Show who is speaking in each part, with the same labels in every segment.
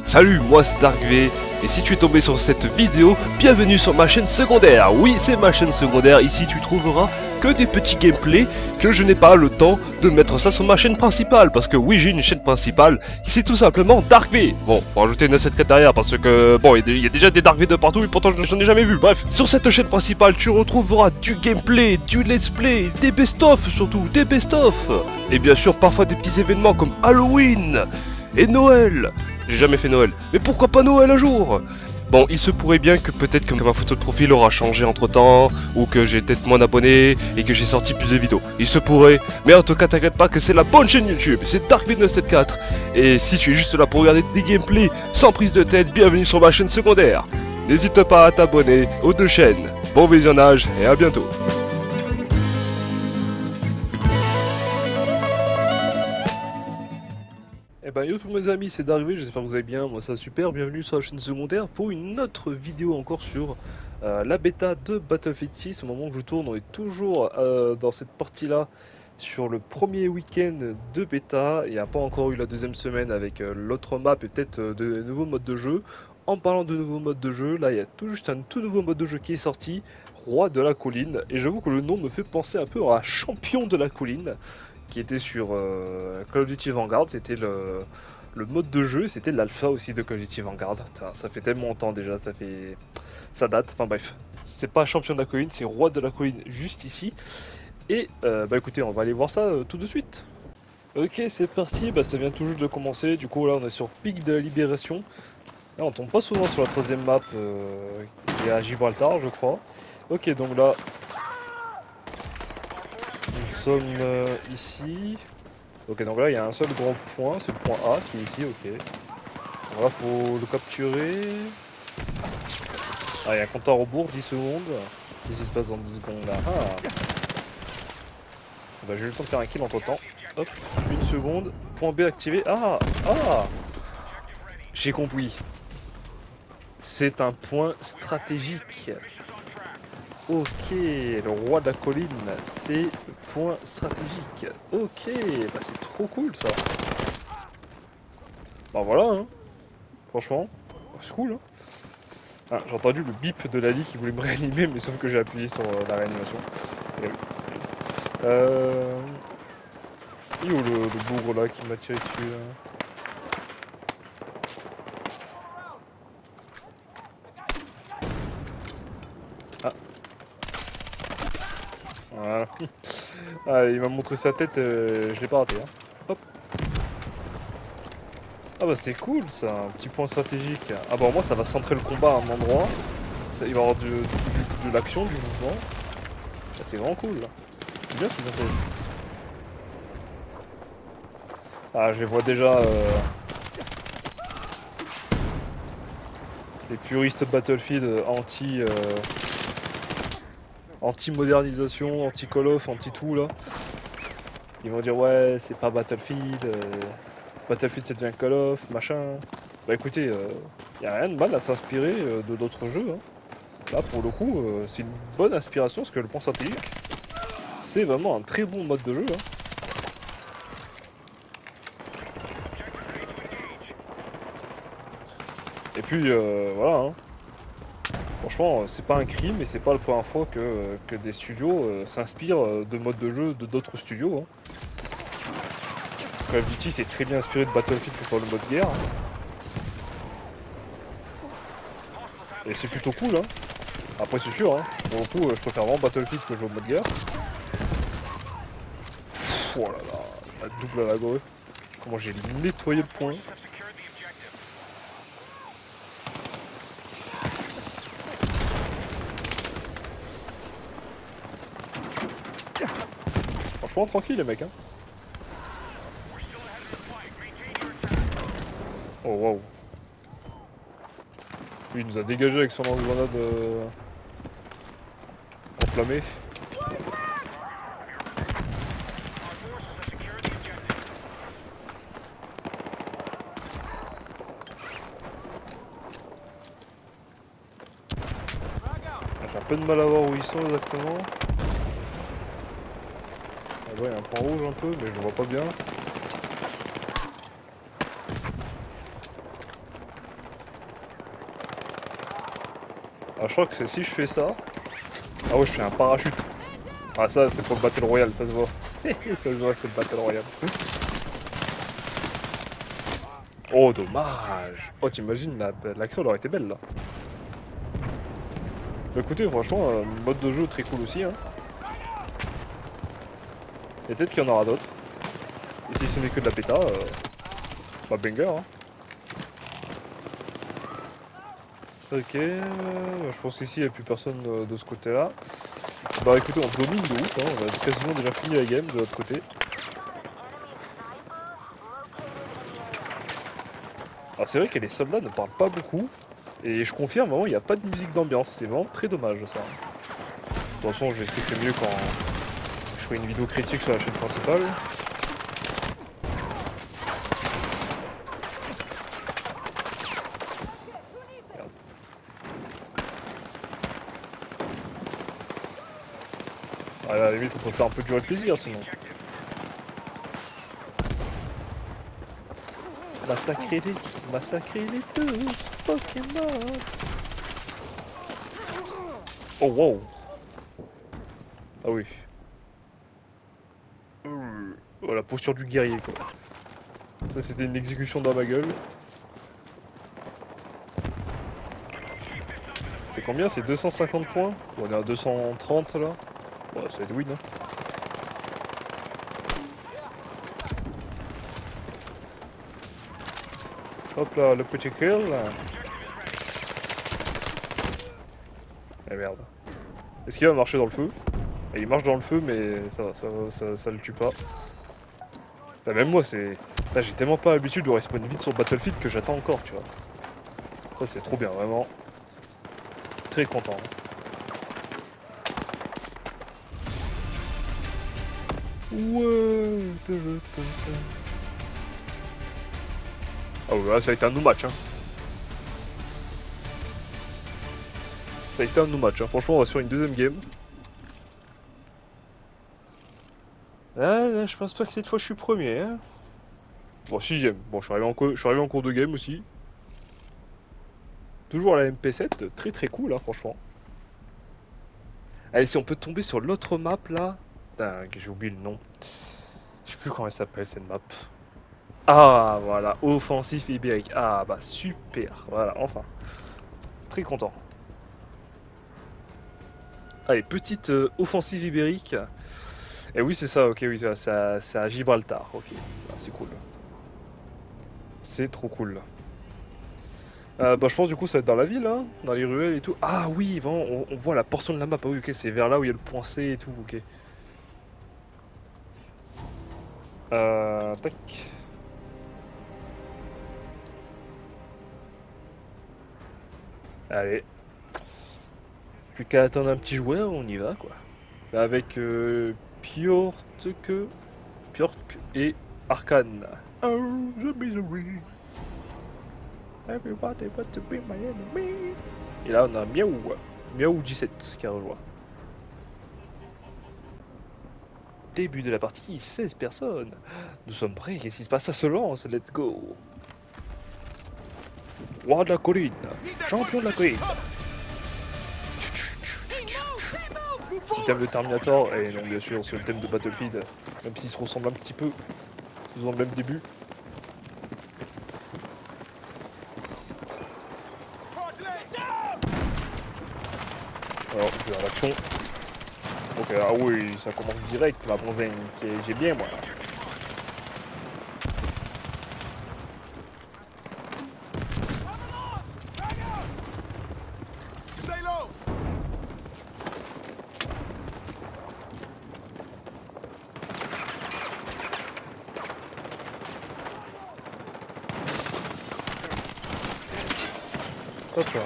Speaker 1: Salut, moi c'est DarkV, et si tu es tombé sur cette vidéo, bienvenue sur ma chaîne secondaire. Oui, c'est ma chaîne secondaire, ici tu trouveras que des petits gameplays, que je n'ai pas le temps de mettre ça sur ma chaîne principale, parce que oui, j'ai une chaîne principale, c'est tout simplement DarkV. Bon, faut rajouter une 974 derrière, parce que, bon, il y a déjà des DarkV de partout, et pourtant j'en ai jamais vu, bref. Sur cette chaîne principale, tu retrouveras du gameplay, du let's play, des best-of surtout, des best-of, et bien sûr parfois des petits événements comme Halloween et Noël. J'ai jamais fait Noël, mais pourquoi pas Noël un jour? Bon, il se pourrait bien que peut-être que ma photo de profil aura changé entre temps, ou que j'ai peut-être moins d'abonnés, et que j'ai sorti plus de vidéos. Il se pourrait, mais en tout cas t'inquiète pas que c'est la bonne chaîne YouTube, c'est DarkV974. Et si tu es juste là pour regarder des gameplays sans prise de tête, bienvenue sur ma chaîne secondaire. N'hésite pas à t'abonner aux deux chaînes. Bon visionnage, et à bientôt. Eh ben yo tous mes amis, c'est DarkV, j'espère que vous allez bien, moi ça va super, bienvenue sur la chaîne secondaire pour une autre vidéo encore sur la bêta de Battlefield 6. Au moment où je tourne, on est toujours dans cette partie-là sur le premier week-end de bêta. Il n'y a pas encore eu la deuxième semaine avec l'autre map et peut-être de nouveaux modes de jeu. En parlant de nouveaux modes de jeu, là il y a tout juste un tout nouveau mode de jeu qui est sorti, Roi de la Colline, et j'avoue que le nom me fait penser un peu à Champion de la Colline, qui était sur Call of Duty Vanguard. C'était le mode de jeu, c'était l'alpha aussi de Call of Duty Vanguard. Ça fait tellement longtemps déjà, ça date, enfin bref. C'est pas champion de la colline, c'est roi de la colline juste ici. Et bah écoutez, on va aller voir ça tout de suite. Ok, c'est parti, bah ça vient tout juste de commencer. Du coup là on est sur Pic de la Libération. Là on tombe pas souvent sur la troisième map qui est à Gibraltar je crois. Ok, donc là nous sommes ici. Ok, donc là il y a un seul grand point, c'est le point A qui est ici, ok. Donc là faut le capturer. Ah, il y a un compte à rebours, 10 secondes. Qu'est-ce qui se passe dans 10 secondes là? Ah. Bah j'ai eu le temps de faire un kill entre temps. Hop, 1 seconde. Point B activé. Ah. Ah. J'ai compris. C'est un point stratégique. Ok, le roi de la colline, c'est le point stratégique. Ok, bah c'est trop cool ça. Bah voilà, hein. Franchement, c'est cool. Hein. Ah, j'ai entendu le bip de Lali qui voulait me réanimer, mais sauf que j'ai appuyé sur la réanimation. Et oui, c'est triste. Il est où le bougre là qui m'a tiré dessus là? Ah. Voilà. Ah, il m'a montré sa tête, je l'ai pas raté. Hein. Hop. Ah bah c'est cool ça, un petit point stratégique. Ah bah au moins ça va centrer le combat à un endroit. Ça, il va y avoir de l'action, du mouvement. Ah, c'est vraiment cool là. C'est bien ce qu'ils ont fait. Ah je les vois déjà les puristes Battlefield anti-modernisation, anti-Call of, anti-tout là. Ils vont dire ouais c'est pas Battlefield, Battlefield ça devient Call of, machin. Bah écoutez, y a rien de mal à s'inspirer de d'autres jeux. Hein. Là pour le coup c'est une bonne inspiration parce que le point stratégique c'est vraiment un très bon mode de jeu. Hein. Et puis voilà. Hein. Franchement, c'est pas un crime et c'est pas la première fois que des studios s'inspirent de modes de jeu de d'autres studios. Hein. Call of Duty s'est très bien inspiré de Battlefield pour faire le mode guerre. Et c'est plutôt cool. Hein. Après, c'est sûr, hein. Pour le coup, je préfère vraiment Battlefield que jouer au mode guerre. Pff, oh là là, la double à la grue. Comment j'ai nettoyé le point. Franchement, tranquille les mecs. Hein. Oh waouh. Lui, il nous a dégagé avec son lance-grenade enflammé. J'ai un peu de mal à voir où ils sont exactement. Ah ouais, il y a un point rouge un peu, mais je le vois pas bien. Ah, je crois que si je fais ça... Ah ouais, je fais un parachute. Ah ça, c'est pour le Battle Royale, ça se voit. Ça se voit, c'est le Battle Royale. Oh, dommage. Oh, t'imagines, l'action elle aurait été belle, là. Bah, écoutez, franchement, mode de jeu très cool aussi, hein. Et peut-être qu'il y en aura d'autres. Et si ce n'est que de la bêta, bah banger, hein. Ok, je pense qu'ici il n'y a plus personne de ce côté-là. Bah écoutez, on domine de ouf, hein. On a quasiment déjà fini la game de l'autre côté. Alors c'est vrai que les soldats ne parlent pas beaucoup. Et je confirme, vraiment, il n'y a pas de musique d'ambiance. C'est vraiment très dommage ça. De toute façon, je l'expliquerai mieux quand je ferai une vidéo critique sur la chaîne principale. Merde. À la limite, on peut faire un peu durer le plaisir sinon. Massacrer les tous Pokémon. Oh wow. Ah oui. Oh, la posture du guerrier quoi. Ça c'était une exécution dans ma gueule. C'est combien? C'est 250 points? On est à 230 là. Ouais, ça va être win hein. Hop là, le petit kill. Eh merde. Est-ce qu'il va marcher dans le feu? Et il marche dans le feu mais ça le tue pas. Bah, même moi c'est... Là j'ai tellement pas l'habitude de respawn vite sur Battlefield que j'attends encore tu vois. Ça c'est trop bien vraiment. Très content. Ouais. Ah ouais, là, ça a été un no match hein. Ça a été un no match hein. Franchement on va sur une deuxième game. Ah là, je pense pas que cette fois je suis premier hein. Bon, sixième. Bon, je suis arrivé en cours de game aussi. Toujours à la MP7, très très cool, hein, franchement. Allez, si on peut tomber sur l'autre map là. Putain, j'ai oublié le nom. Je sais plus comment elle s'appelle cette map. Ah, voilà, offensif ibérique. Ah, bah super. Voilà, enfin. Très content. Allez, petite offensive ibérique. Et oui, c'est ça, ok, oui, c'est à Gibraltar. Ok, ah, c'est cool. C'est trop cool. Bah je pense du coup ça va être dans la ville, hein, dans les ruelles et tout. Ah oui, vraiment, on voit la portion de la map. Ah oui, ok, c'est vers là où il y a le point C et tout, ok. Tac. Allez. Plus qu'à attendre un petit joueur, on y va quoi. Avec Pjork et Arcane. Oh, the misery. Everybody wants to be my enemy. Et là on a Miaou. Miaou 17 qui a rejoint. Début de la partie, 16 personnes. Nous sommes prêts, qu'est-ce qui se passe? Ça se lance, let's go. Roi de la colline, champion de la colline. Petit thème de Terminator, et non bien sûr c'est le thème de Battlefield, même s'ils se ressemblent un petit peu, ils ont le même début. Alors, je vais à l'action. Ok, ah oui, ça commence direct, ma bonzaine, j'ai bien moi. Hop là.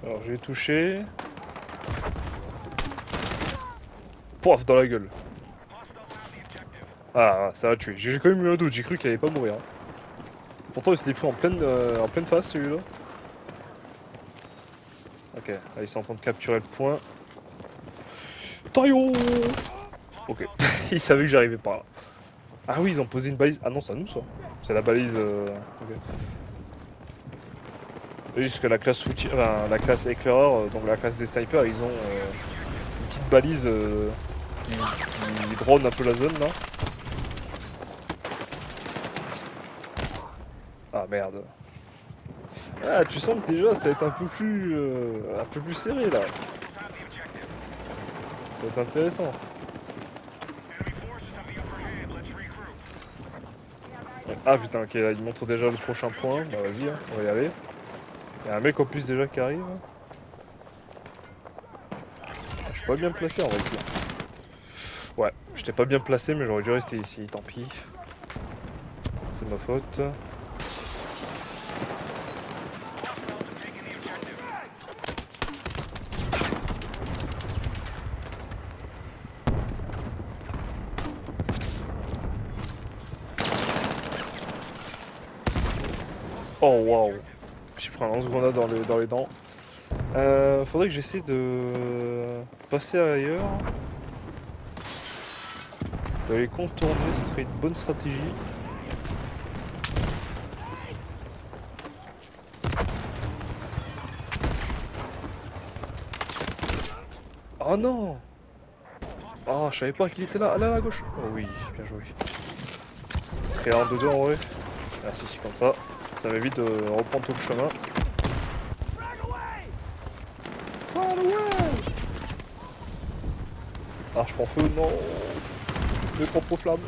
Speaker 1: Alors j'ai touché. Pouf dans la gueule. Ah, ça a tué. J'ai quand même eu un doute, j'ai cru qu'il allait pas mourir. Pourtant il s'était pris en pleine face celui-là. Ok, là, ils sont en train de capturer le point. Taillon. Ok, il savait que j'arrivais par là. Ah oui, ils ont posé une balise. Ah non, c'est à nous ça. C'est la balise. Ok. Oui, parce que la classe soutien, enfin, la classe éclaireur, donc la classe des snipers, ils ont une petite balise qui drone un peu la zone là. Ah merde. Ah, tu sens que déjà ça va être un peu plus serré là. Ça va être intéressant. Ah putain, ok, là, il montre déjà le prochain point. Bah vas-y, hein, on va y aller. Il y a un mec en plus déjà qui arrive. Ah, je suis pas bien placé en vrai. Ouais, j'étais pas bien placé, mais j'aurais dû rester ici, tant pis. C'est ma faute. Oh waouh! J'ai pris un lance-grenade dans les dents. Faudrait que j'essaie de passer ailleurs. De les contourner, ce serait une bonne stratégie. Oh non! Oh, je savais pas qu'il était là. Ah, là, à gauche. Oh oui, bien joué. Ce serait un de deux en vrai. Merci, comme ça. Ça m'évite de reprendre tout le chemin. Ah, je prends feu, non! Mes propres flammes.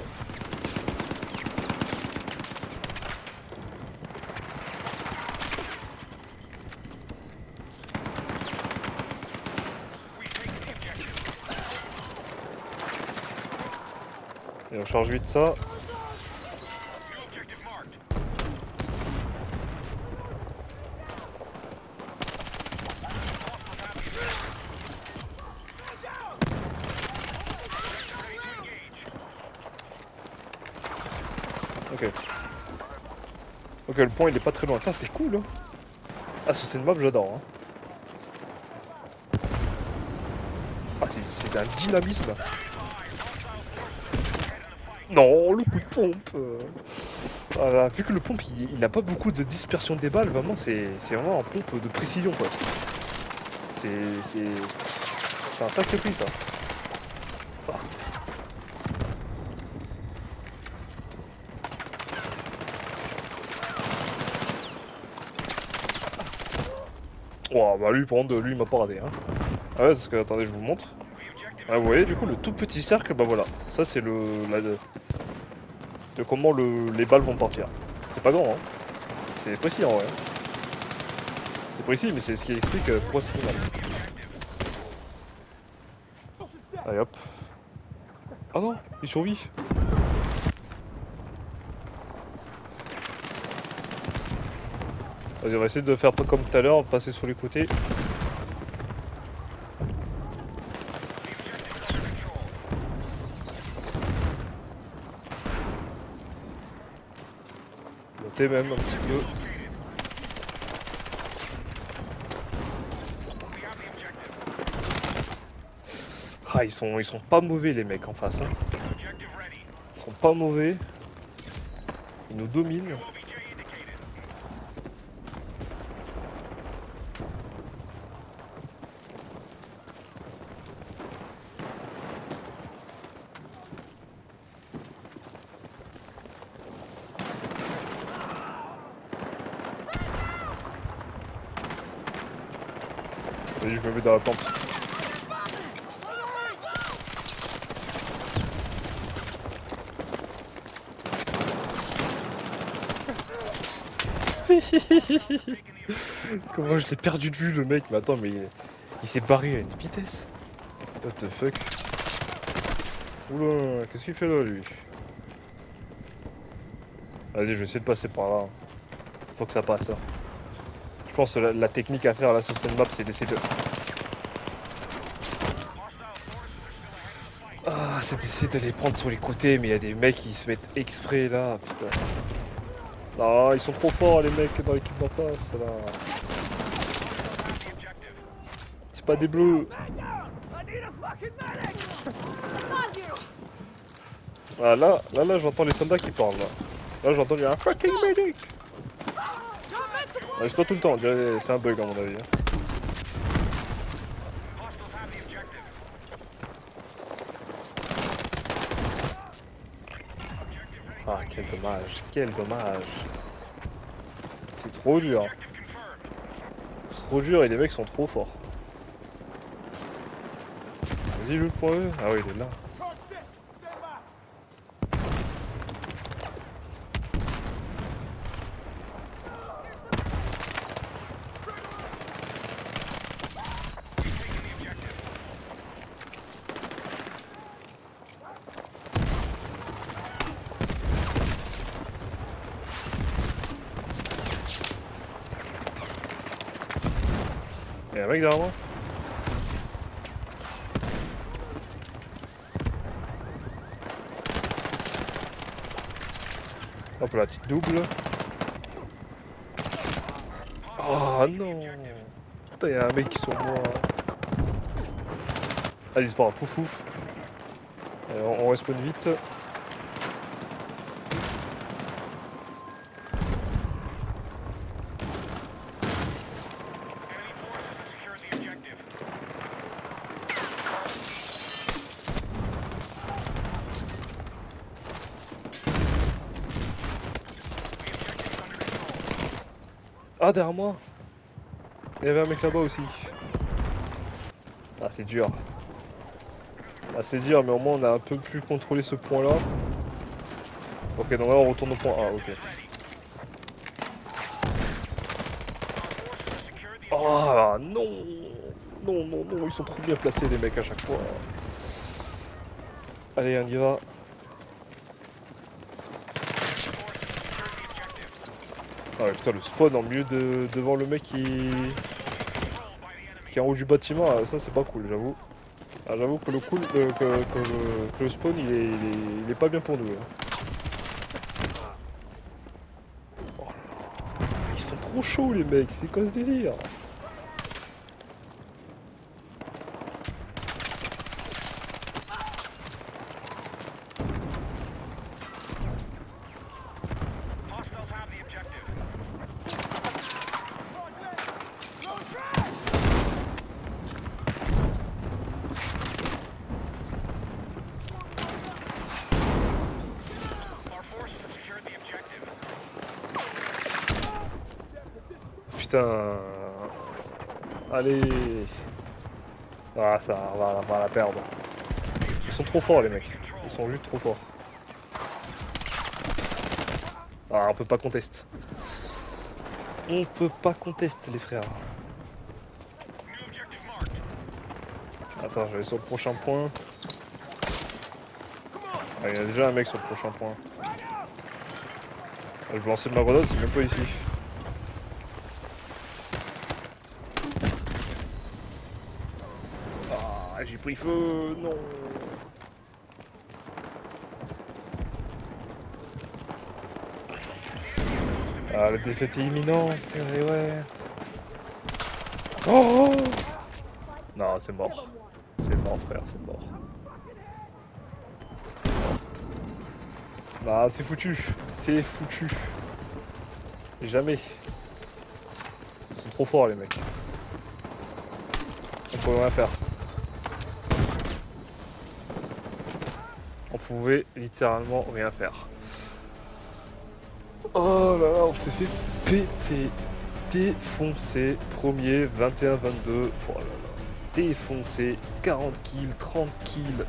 Speaker 1: Et on charge vite ça. Ok. Ok, le point il est pas très loin. Putain, c'est cool, hein. Ah, ce c'est une map, j'adore, hein. Ah, c'est un dynamisme. Non, le coup de pompe. Voilà, vu que le pompe il a pas beaucoup de dispersion des balles, vraiment c'est vraiment un pompe de précision quoi. C'est c'est un sacré prix ça. Ah. Wow, bah lui par contre lui il m'a pas raté hein. Ah ouais parce que attendez je vous montre. Ah, vous voyez du coup le tout petit cercle bah voilà. Ça c'est de comment les balles vont partir. C'est pas grand hein. C'est précis en vrai. C'est précis mais c'est ce qui explique pourquoi c'est mal. Allez hop. Ah non, il survit. Vas-y, on va essayer de faire pas comme tout à l'heure, passer sur les côtés. Monter même un petit peu. Ah, ils sont pas mauvais les mecs en face. Hein. Ils sont pas mauvais. Ils nous dominent. Vas-y, je me mets dans la pente. Comment je l'ai perdu de vue le mec. Mais attends, mais il s'est barré à une vitesse. What the fuck. Oula, qu'est-ce qu'il fait là lui? Vas-y, je vais essayer de passer par là. Faut que ça passe. Hein. Je pense que la technique à faire là sur cette map, c'est d'essayer de... Ah, c'est d'essayer de les prendre sur les côtés, mais il y a des mecs qui se mettent exprès là, putain. Ah, ils sont trop forts les mecs dans l'équipe d'en face là. C'est pas des bleus. Ah, là, j'entends les soldats qui parlent. Là j'entends un fucking medic. C'est pas tout le temps, on dirait c'est un bug à mon avis. Ah, quel dommage, quel dommage. C'est trop dur. C'est trop dur et les mecs sont trop forts. Vas-y, le point E. Ah oui, il est là. Il y a un mec derrière moi. Hop là, petite double. Oh non. Putain, il y a un mec qui sont moi. Allez, c'est pas grave, fouf fouf. Allez, on respawn vite. Ah, derrière moi. Il y avait un mec là-bas aussi. Ah, c'est dur. Ah, c'est dur, mais au moins on a un peu plus contrôlé ce point-là. Ok, donc là on retourne au point A, ok. Oh non. Non, non, non, ils sont trop bien placés les mecs à chaque fois. Allez, on y va. Ah ouais, putain, le spawn en milieu devant le mec qui est en haut du bâtiment, ah, ça c'est pas cool, j'avoue. Ah, j'avoue que le cool, que le spawn il est pas bien pour nous. Hein. Oh là là. Ils sont trop chauds les mecs, c'est quoi ce délire? Putain. Allez. Ah, ça, on va la perdre. Ils sont trop forts les mecs. Ils sont juste trop forts. Ah, on peut pas contester. On peut pas contester les frères. Attends, je vais sur le prochain point. Ah, il y a déjà un mec sur le prochain point. Je vais lancer ma grenade, c'est même pas ici. Ah, j'ai pris feu, non. Ah, la défaite est imminente, et ouais. Oh, non, c'est mort. C'est mort, frère, c'est mort. C'est mort. Bah, c'est foutu. C'est foutu. Jamais. Ils sont trop forts, les mecs. On pouvait rien faire. On pouvait littéralement rien faire. Oh là là, on s'est fait péter. Défoncé. Premier, 21-22. Oh là là. Défoncé. 40 kills, 30 kills.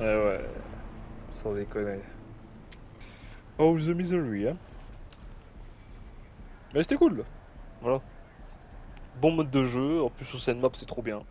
Speaker 1: Ouais. Sans déconner. Oh, the misery, hein. Mais c'était cool. Voilà. Bon mode de jeu. En plus, sur cette map, c'est trop bien.